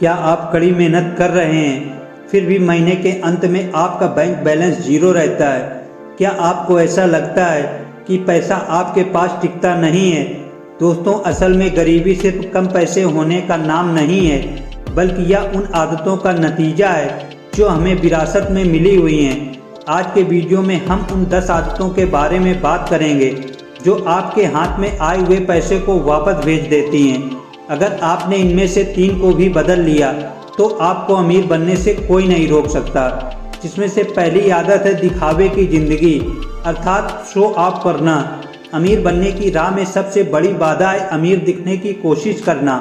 क्या आप कड़ी मेहनत कर रहे हैं फिर भी महीने के अंत में आपका बैंक बैलेंस जीरो रहता है? क्या आपको ऐसा लगता है कि पैसा आपके पास टिकता नहीं है? दोस्तों, असल में गरीबी सिर्फ कम पैसे होने का नाम नहीं है, बल्कि यह उन आदतों का नतीजा है जो हमें विरासत में मिली हुई हैं। आज के वीडियो में हम उन 10 आदतों के बारे में बात करेंगे जो आपके हाथ में आए हुए पैसे को वापस भेज देती हैं। अगर आपने इनमें से 3 को भी बदल लिया तो आपको अमीर बनने से कोई नहीं रोक सकता। जिसमें से पहली आदत है दिखावे की ज़िंदगी, अर्थात शो ऑफ करना। अमीर बनने की राह में सबसे बड़ी बाधा है अमीर दिखने की कोशिश करना।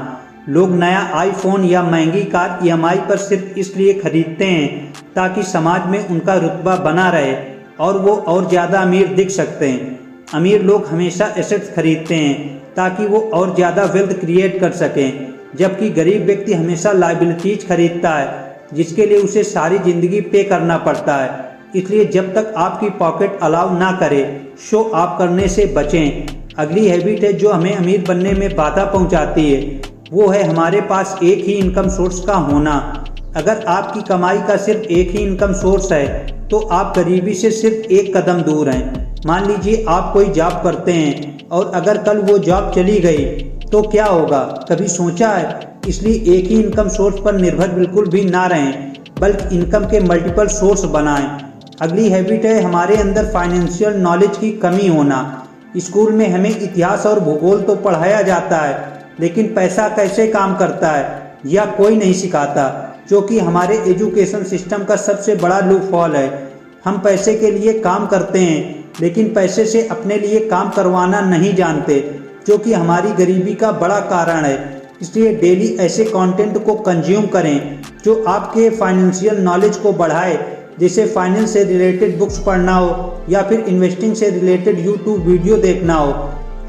लोग नया आईफोन या महंगी कार ईएमआई पर सिर्फ इसलिए खरीदते हैं ताकि समाज में उनका रुतबा बना रहे और वो और ज़्यादा अमीर दिख सकते हैं। अमीर लोग हमेशा एसेट्स खरीदते हैं ताकि वो और ज़्यादा वेल्थ क्रिएट कर सकें, जबकि गरीब व्यक्ति हमेशा लायबिलिटीज खरीदता है जिसके लिए उसे सारी ज़िंदगी पे करना पड़ता है। इसलिए जब तक आपकी पॉकेट अलाउ ना करे, शो ऑफ करने से बचें। अगली हैबिट है जो हमें अमीर बनने में बाधा पहुंचाती है, वो है हमारे पास एक ही इनकम सोर्स का होना। अगर आपकी कमाई का सिर्फ एक ही इनकम सोर्स है तो आप गरीबी से सिर्फ एक कदम दूर हैं। मान लीजिए आप कोई जॉब करते हैं और अगर कल वो जॉब चली गई तो क्या होगा, कभी सोचा है? इसलिए एक ही इनकम सोर्स पर निर्भर बिल्कुल भी ना रहें, बल्कि इनकम के मल्टीपल सोर्स बनाएं। अगली हैबिट है हमारे अंदर फाइनेंशियल नॉलेज की कमी होना। स्कूल में हमें इतिहास और भूगोल तो पढ़ाया जाता है, लेकिन पैसा कैसे काम करता है यह कोई नहीं सिखाता, जो कि हमारे एजुकेशन सिस्टम का सबसे बड़ा लूपहॉल है। हम पैसे के लिए काम करते हैं लेकिन पैसे से अपने लिए काम करवाना नहीं जानते, जो कि हमारी गरीबी का बड़ा कारण है। इसलिए डेली ऐसे कंटेंट को कंज्यूम करें जो आपके फाइनेंशियल नॉलेज को बढ़ाए, जैसे फाइनेंस से रिलेटेड बुक्स पढ़ना हो या फिर इन्वेस्टिंग से रिलेटेड यूट्यूब वीडियो देखना हो।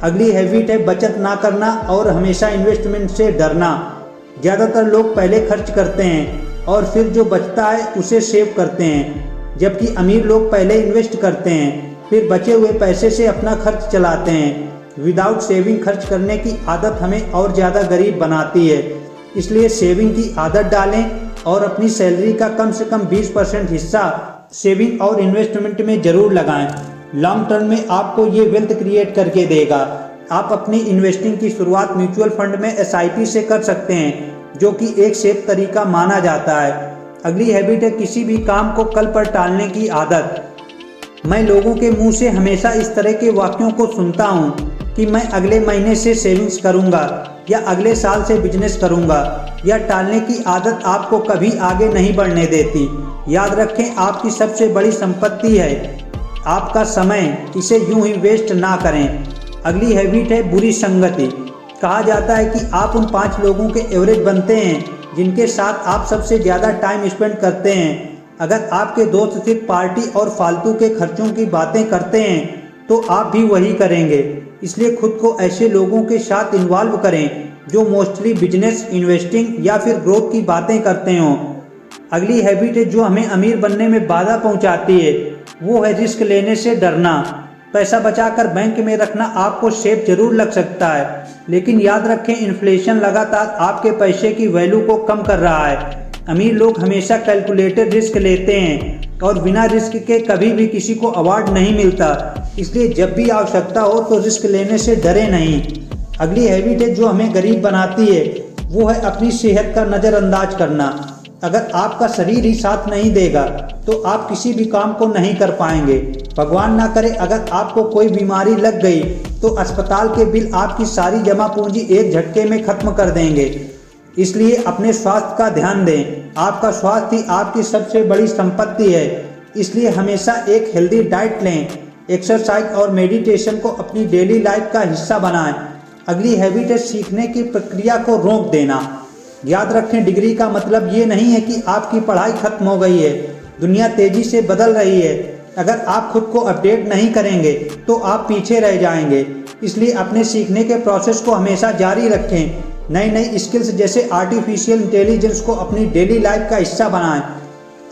अगली हैबिट है बचत ना करना और हमेशा इन्वेस्टमेंट से डरना। ज़्यादातर लोग पहले खर्च करते हैं और फिर जो बचता है उसे सेव करते हैं, जबकि अमीर लोग पहले इन्वेस्ट करते हैं फिर बचे हुए पैसे से अपना खर्च चलाते हैं। विदाउट सेविंग खर्च करने की आदत हमें और ज़्यादा गरीब बनाती है। इसलिए सेविंग की आदत डालें और अपनी सैलरी का कम से कम 20% हिस्सा सेविंग और इन्वेस्टमेंट में ज़रूर लगाएं। लॉन्ग टर्म में आपको ये वेल्थ क्रिएट करके देगा। आप अपनी इन्वेस्टिंग की शुरुआत म्यूचुअल फंड में एसआईपी से कर सकते हैं, जो कि एक सेफ तरीका माना जाता है। अगली हैबिट है किसी भी काम को कल पर टालने की आदत। मैं लोगों के मुंह से हमेशा इस तरह के वाक्यों को सुनता हूँ कि मैं अगले महीने से सेविंग्स करूँगा या अगले साल से बिजनेस करूँगा। यह टालने की आदत आपको कभी आगे नहीं बढ़ने देती। याद रखें, आपकी सबसे बड़ी संपत्ति है आपका समय, इसे यूं ही वेस्ट ना करें। अगली हैबिट है बुरी संगति। कहा जाता है कि आप उन 5 लोगों के एवरेज बनते हैं जिनके साथ आप सबसे ज़्यादा टाइम स्पेंड करते हैं। अगर आपके दोस्त सिर्फ पार्टी और फालतू के खर्चों की बातें करते हैं तो आप भी वही करेंगे। इसलिए खुद को ऐसे लोगों के साथ इन्वॉल्व करें जो मोस्टली बिजनेस, इन्वेस्टिंग या फिर ग्रोथ की बातें करते हों। अगली हैबिट है जो हमें अमीर बनने में बाधा पहुंचाती है, वो है रिस्क लेने से डरना। पैसा बचाकर बैंक में रखना आपको सेफ जरूर लग सकता है, लेकिन याद रखें इन्फ्लेशन लगातार आपके पैसे की वैल्यू को कम कर रहा है। अमीर लोग हमेशा कैलकुलेटेड रिस्क लेते हैं और बिना रिस्क के कभी भी किसी को अवार्ड नहीं मिलता। इसलिए जब भी आवश्यकता हो तो रिस्क लेने से डरे नहीं। अगली हैबिट है जो हमें गरीब बनाती है, वो है अपनी सेहत का नज़रअंदाज करना। अगर आपका शरीर ही साथ नहीं देगा तो आप किसी भी काम को नहीं कर पाएंगे। भगवान ना करे अगर आपको कोई बीमारी लग गई तो अस्पताल के बिल आपकी सारी जमा पूंजी एक झटके में खत्म कर देंगे। इसलिए अपने स्वास्थ्य का ध्यान दें। आपका स्वास्थ्य ही आपकी सबसे बड़ी संपत्ति है। इसलिए हमेशा एक हेल्दी डाइट लें, एक्सरसाइज और मेडिटेशन को अपनी डेली लाइफ का हिस्सा बनाएं। अगली हैबिट है सीखने की प्रक्रिया को रोक देना। याद रखें, डिग्री का मतलब ये नहीं है कि आपकी पढ़ाई खत्म हो गई है। दुनिया तेजी से बदल रही है। अगर आप खुद को अपडेट नहीं करेंगे तो आप पीछे रह जाएंगे। इसलिए अपने सीखने के प्रोसेस को हमेशा जारी रखें। नई नई स्किल्स जैसे आर्टिफिशियल इंटेलिजेंस को अपनी डेली लाइफ का हिस्सा बनाएं।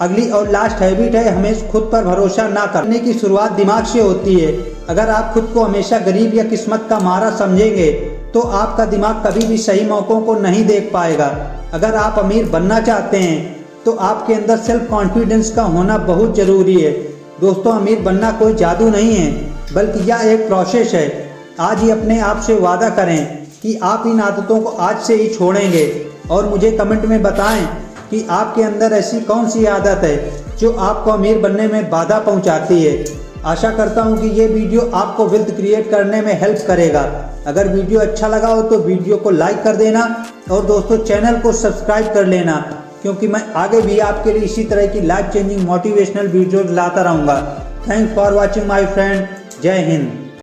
अगली और लास्ट हैबिट है हमें खुद पर भरोसा ना करने की शुरुआत दिमाग से होती है। अगर आप खुद को हमेशा गरीब या किस्मत का मारा समझेंगे तो आपका दिमाग कभी भी सही मौक़ों को नहीं देख पाएगा। अगर आप अमीर बनना चाहते हैं तो आपके अंदर सेल्फ कॉन्फिडेंस का होना बहुत ज़रूरी है। दोस्तों, अमीर बनना कोई जादू नहीं है, बल्कि यह एक प्रोसेस है। आज ही अपने आप से वादा करें कि आप इन आदतों को आज से ही छोड़ेंगे और मुझे कमेंट में बताएं कि आपके अंदर ऐसी कौन सी आदत है जो आपको अमीर बनने में बाधा पहुंचाती है। आशा करता हूं कि ये वीडियो आपको वेल्थ क्रिएट करने में हेल्प करेगा। अगर वीडियो अच्छा लगा हो तो वीडियो को लाइक कर देना और दोस्तों चैनल को सब्सक्राइब कर लेना, क्योंकि मैं आगे भी आपके लिए इसी तरह की लाइफ चेंजिंग मोटिवेशनल वीडियो लाता रहूँगा। Thanks for watching my friend. जय हिंद।